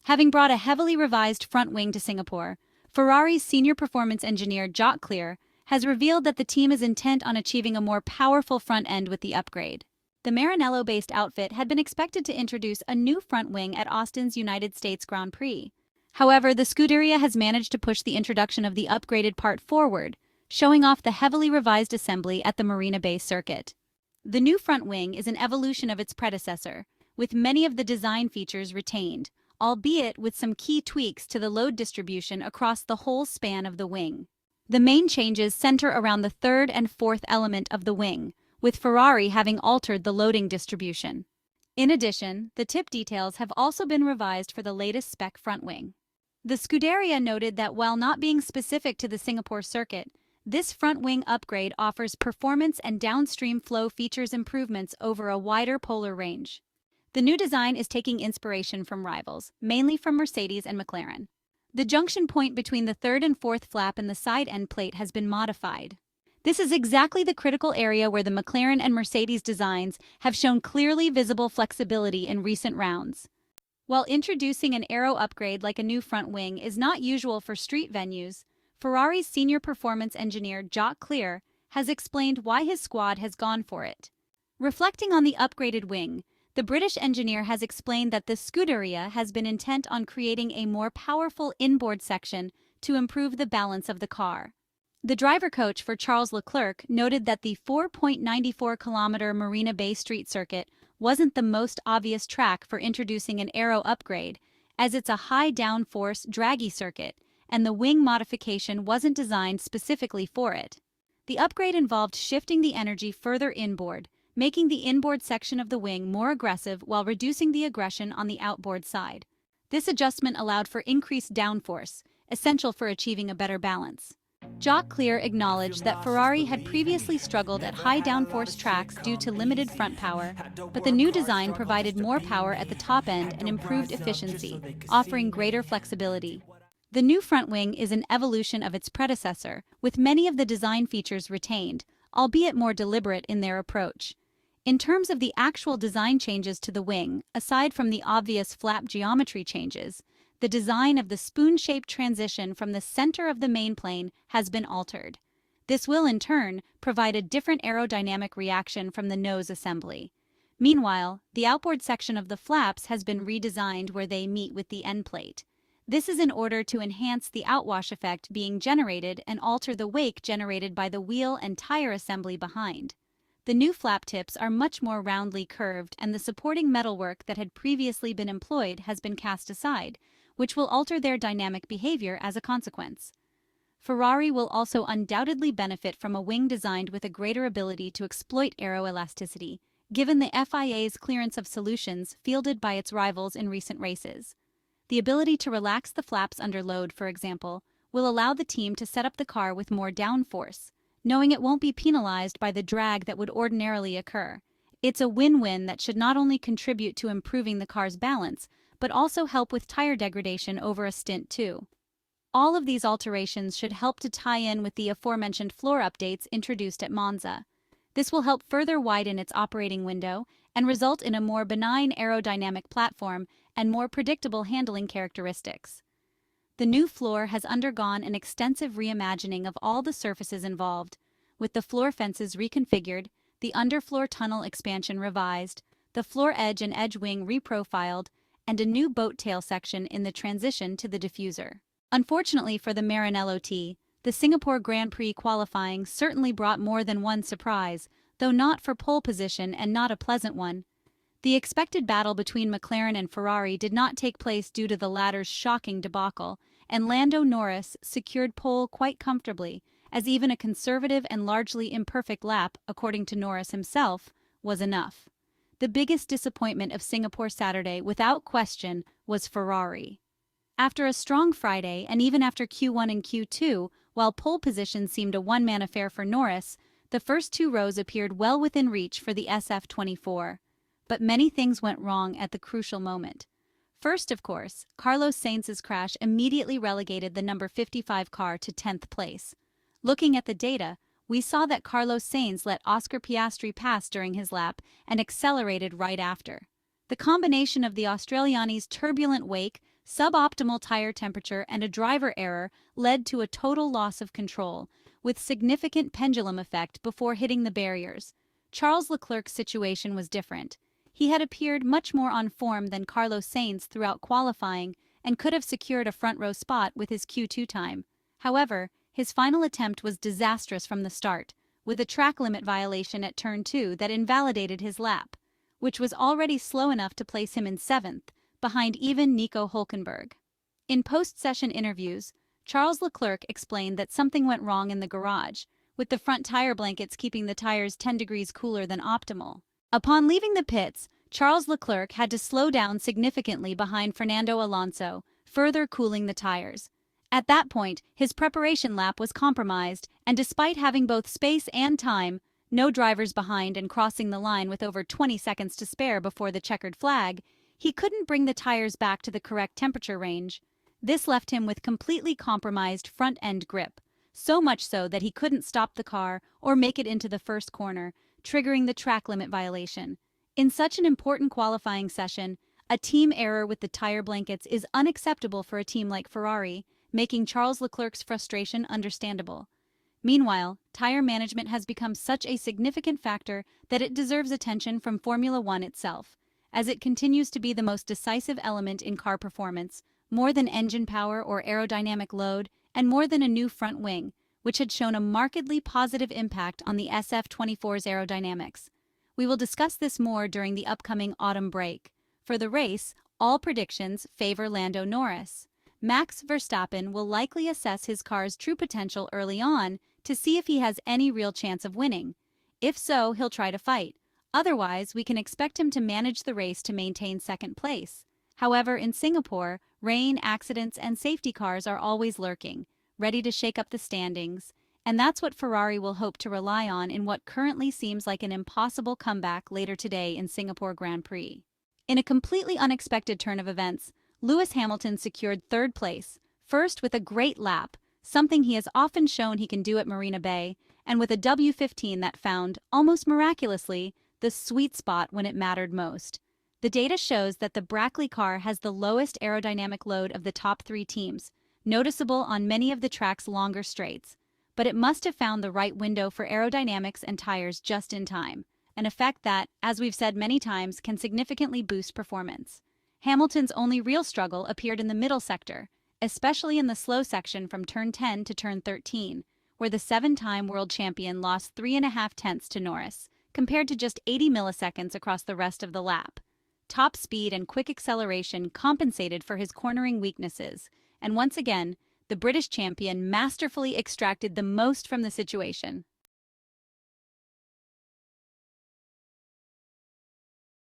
Having brought a heavily revised front wing to Singapore, Ferrari's senior performance engineer Leclerc has revealed that the team is intent on achieving a more powerful front end with the upgrade. The Maranello-based outfit had been expected to introduce a new front wing at Austin's United States Grand Prix. However, the Scuderia has managed to push the introduction of the upgraded part forward, showing off the heavily revised assembly at the Marina Bay Circuit. The new front wing is an evolution of its predecessor, with many of the design features retained, albeit with some key tweaks to the load distribution across the whole span of the wing. The main changes center around the third and fourth element of the wing, with Ferrari having altered the loading distribution. In addition, the tip details have also been revised for the latest spec front wing. The Scuderia noted that while not being specific to the Singapore circuit, this front wing upgrade offers performance and downstream flow features improvements over a wider polar range. The new design is taking inspiration from rivals, mainly from Mercedes and McLaren. The junction point between the third and fourth flap and the side end plate has been modified. This is exactly the critical area where the McLaren and Mercedes designs have shown clearly visible flexibility in recent rounds. While introducing an Aero upgrade like a new front wing is not usual for street venues, Ferrari's senior performance engineer Leclerc has explained why his squad has gone for it. Reflecting on the upgraded wing, the British engineer has explained that the Scuderia has been intent on creating a more powerful inboard section to improve the balance of the car. The driver coach for Charles Leclerc noted that the 4.94-kilometer Marina Bay Street circuit wasn't the most obvious track for introducing an Aero upgrade, as it's a high-downforce, draggy circuit, and the wing modification wasn't designed specifically for it. The upgrade involved shifting the energy further inboard, making the inboard section of the wing more aggressive while reducing the aggression on the outboard side. This adjustment allowed for increased downforce, essential for achieving a better balance. Leclerc acknowledged that Ferrari had previously struggled at high downforce tracks due to limited front power, but the new design provided more power at the top end and improved efficiency, offering greater flexibility. The new front wing is an evolution of its predecessor, with many of the design features retained, albeit more deliberate in their approach. In terms of the actual design changes to the wing, aside from the obvious flap geometry changes, the design of the spoon-shaped transition from the center of the main plane has been altered. This will, in turn, provide a different aerodynamic reaction from the nose assembly. Meanwhile, the outboard section of the flaps has been redesigned where they meet with the end plate. This is in order to enhance the outwash effect being generated and alter the wake generated by the wheel and tire assembly behind. The new flap tips are much more roundly curved, and the supporting metalwork that had previously been employed has been cast aside, which will alter their dynamic behavior as a consequence. Ferrari will also undoubtedly benefit from a wing designed with a greater ability to exploit aeroelasticity, given the FIA's clearance of solutions fielded by its rivals in recent races. The ability to relax the flaps under load, for example, will allow the team to set up the car with more downforce, knowing it won't be penalized by the drag that would ordinarily occur. It's a win-win that should not only contribute to improving the car's balance, but also help with tire degradation over a stint too. All of these alterations should help to tie in with the aforementioned floor updates introduced at Monza. This will help further widen its operating window and result in a more benign aerodynamic platform and more predictable handling characteristics. The new floor has undergone an extensive reimagining of all the surfaces involved, with the floor fences reconfigured, the underfloor tunnel expansion revised, the floor edge and edge wing reprofiled, and a new boat tail section in the transition to the diffuser. Unfortunately for the Maranello T, the Singapore Grand Prix qualifying certainly brought more than one surprise, though not for pole position and not a pleasant one. The expected battle between McLaren and Ferrari did not take place due to the latter's shocking debacle, and Lando Norris secured pole quite comfortably, as even a conservative and largely imperfect lap, according to Norris himself, was enough. The biggest disappointment of Singapore Saturday, without question, was Ferrari. After a strong Friday, and even after Q1 and Q2, while pole position seemed a one-man affair for Norris, the first two rows appeared well within reach for the SF-24. But many things went wrong at the crucial moment. First, of course, Carlos Sainz's crash immediately relegated the number 55 car to 10th place. Looking at the data, we saw that Carlos Sainz let Oscar Piastri pass during his lap and accelerated right after. The combination of the Australiani's turbulent wake, suboptimal tire temperature and a driver error led to a total loss of control, with significant pendulum effect before hitting the barriers. Charles Leclerc's situation was different. He had appeared much more on form than Carlos Sainz throughout qualifying and could have secured a front-row spot with his Q2 time. However, his final attempt was disastrous from the start, with a track limit violation at Turn 2 that invalidated his lap, which was already slow enough to place him in 7th, behind even Nico Hülkenberg. In post-session interviews, Charles Leclerc explained that something went wrong in the garage, with the front tire blankets keeping the tires 10 degrees cooler than optimal. Upon leaving the pits, Charles Leclerc had to slow down significantly behind Fernando Alonso, further cooling the tires. At that point, his preparation lap was compromised, and despite having both space and time, no drivers behind and crossing the line with over 20 seconds to spare before the checkered flag, he couldn't bring the tires back to the correct temperature range. This left him with completely compromised front-end grip, so much so that he couldn't stop the car or make it into the first corner, triggering the track limit violation. In such an important qualifying session, a team error with the tire blankets is unacceptable for a team like Ferrari, making Charles Leclerc's frustration understandable. Meanwhile, tire management has become such a significant factor that it deserves attention from Formula One itself, as it continues to be the most decisive element in car performance, more than engine power or aerodynamic load, and more than a new front wing, which had shown a markedly positive impact on the SF-24's aerodynamics. We will discuss this more during the upcoming autumn break. For the race, all predictions favor Lando Norris. Max Verstappen will likely assess his car's true potential early on to see if he has any real chance of winning. If so, he'll try to fight. Otherwise, we can expect him to manage the race to maintain second place. However, in Singapore, rain, accidents, and safety cars are always lurking, ready to shake up the standings, and that's what Ferrari will hope to rely on in what currently seems like an impossible comeback later today in Singapore Grand Prix. In a completely unexpected turn of events, Lewis Hamilton secured third place, first with a great lap, something he has often shown he can do at Marina Bay, and with a W15 that found, almost miraculously, the sweet spot when it mattered most. The data shows that the Brackley car has the lowest aerodynamic load of the top 3 teams, noticeable on many of the track's longer straights, but it must have found the right window for aerodynamics and tires just in time, an effect that, as we've said many times, can significantly boost performance. Hamilton's only real struggle appeared in the middle sector, especially in the slow section from turn 10 to turn 13, where the 7-time world champion lost 3.5 tenths to Norris, compared to just 80 milliseconds across the rest of the lap. Top speed and quick acceleration compensated for his cornering weaknesses, and once again, the British champion masterfully extracted the most from the situation.